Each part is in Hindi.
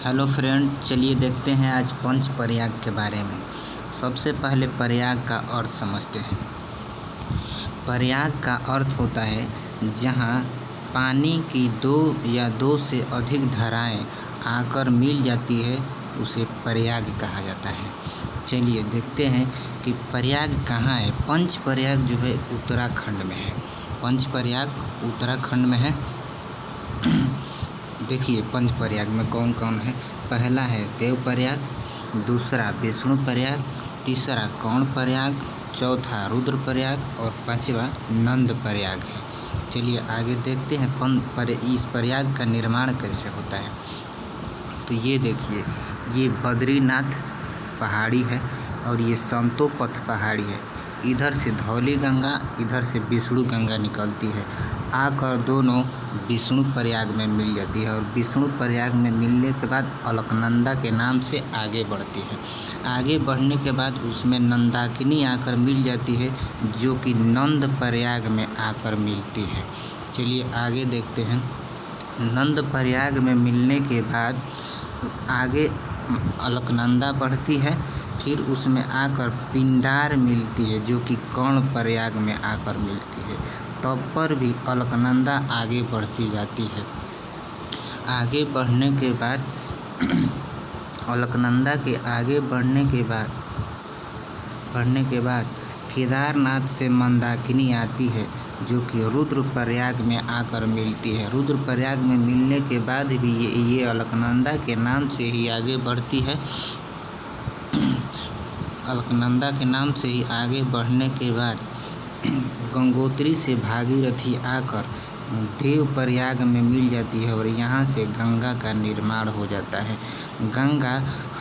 हेलो फ्रेंड, चलिए देखते हैं आज पंच प्रयाग के बारे में। सबसे पहले प्रयाग का अर्थ समझते हैं। प्रयाग का अर्थ होता है जहां पानी की दो या दो से अधिक धाराएं आकर मिल जाती है, उसे प्रयाग कहा जाता है। चलिए देखते हैं कि प्रयाग कहाँ है। पंच प्रयाग जो है उत्तराखंड में है। पंच प्रयाग उत्तराखंड में है। देखिए पंच प्रयाग में कौन कौन है। पहला है देव प्रयाग, दूसरा विष्णु प्रयाग, तीसरा कौण प्रयाग, चौथा रुद्र प्रयाग और पांचवा नंद प्रयाग है। चलिए आगे देखते हैं इस प्रयाग का निर्माण कैसे होता है। तो ये देखिए, ये बद्रीनाथ पहाड़ी है और ये संतोपथ पहाड़ी है। इधर से धौली गंगा, इधर से विष्णु गंगा निकलती है, आकर दोनों विष्णु प्रयाग में मिल जाती है और विष्णु प्रयाग में मिलने के बाद अलकनंदा के नाम से आगे बढ़ती है। आगे बढ़ने के बाद उसमें नंदाकिनी आकर मिल जाती है, जो कि नंद प्रयाग में आकर मिलती है। चलिए आगे देखते हैं। नंद प्रयाग में मिलने के बाद आगे अलकनंदा बढ़ती है, फिर उसमें आकर पिंडार मिलती है, जो कि कौण प्रयाग में आकर मिलती है। तब पर भी अलकनंदा आगे बढ़ती जाती है। आगे बढ़ने के बाद अलकनंदा के आगे बढ़ने के बाद केदारनाथ से मंदाकिनी आती है, जो कि रुद्र प्रयाग में आकर मिलती है। रुद्र प्रयाग में मिलने के बाद भी ये अलकनंदा के नाम से ही आगे बढ़ती है। अलकनंदा के नाम से ही आगे बढ़ने के बाद गंगोत्री से भागीरथी आकर देव प्रयाग में मिल जाती है और यहाँ से गंगा का निर्माण हो जाता है। गंगा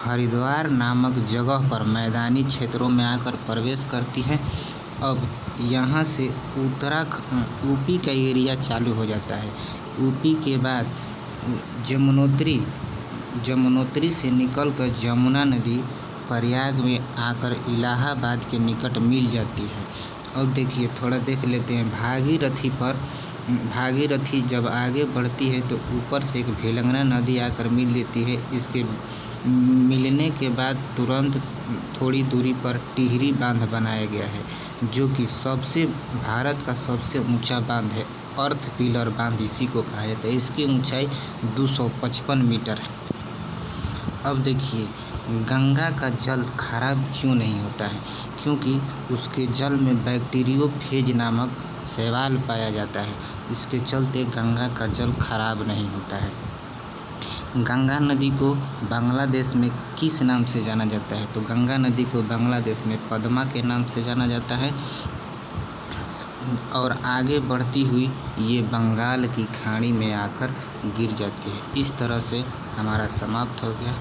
हरिद्वार नामक जगह पर मैदानी क्षेत्रों में आकर प्रवेश करती है। अब यहाँ से यूपी का एरिया चालू हो जाता है। यूपी के बाद जमुनोत्री से निकलकर जमुना नदी प्रयाग में आकर इलाहाबाद के निकट मिल जाती है। अब देखिए, थोड़ा देख लेते हैं। भागीरथी जब आगे बढ़ती है तो ऊपर से एक भेलंगना नदी आकर मिल लेती है। इसके मिलने के बाद तुरंत थोड़ी दूरी पर टिहरी बांध बनाया गया है, जो कि भारत का सबसे ऊंचा बांध है। अर्थ पिलर बांध इसी को कहा जाता है। इसकी ऊंचाई 255 मीटर है। अब देखिए, गंगा का जल खराब क्यों नहीं होता है? क्योंकि उसके जल में बैक्टीरियोफेज नामक शैवाल पाया जाता है। इसके चलते गंगा का जल खराब नहीं होता है। गंगा नदी को बांग्लादेश में किस नाम से जाना जाता है? तो गंगा नदी को बांग्लादेश में पद्मा के नाम से जाना जाता है। और आगे बढ़ती हुई ये बंगाल की खाड़ी में आकर गिर जाती है। इस तरह से हमारा समाप्त हो गया।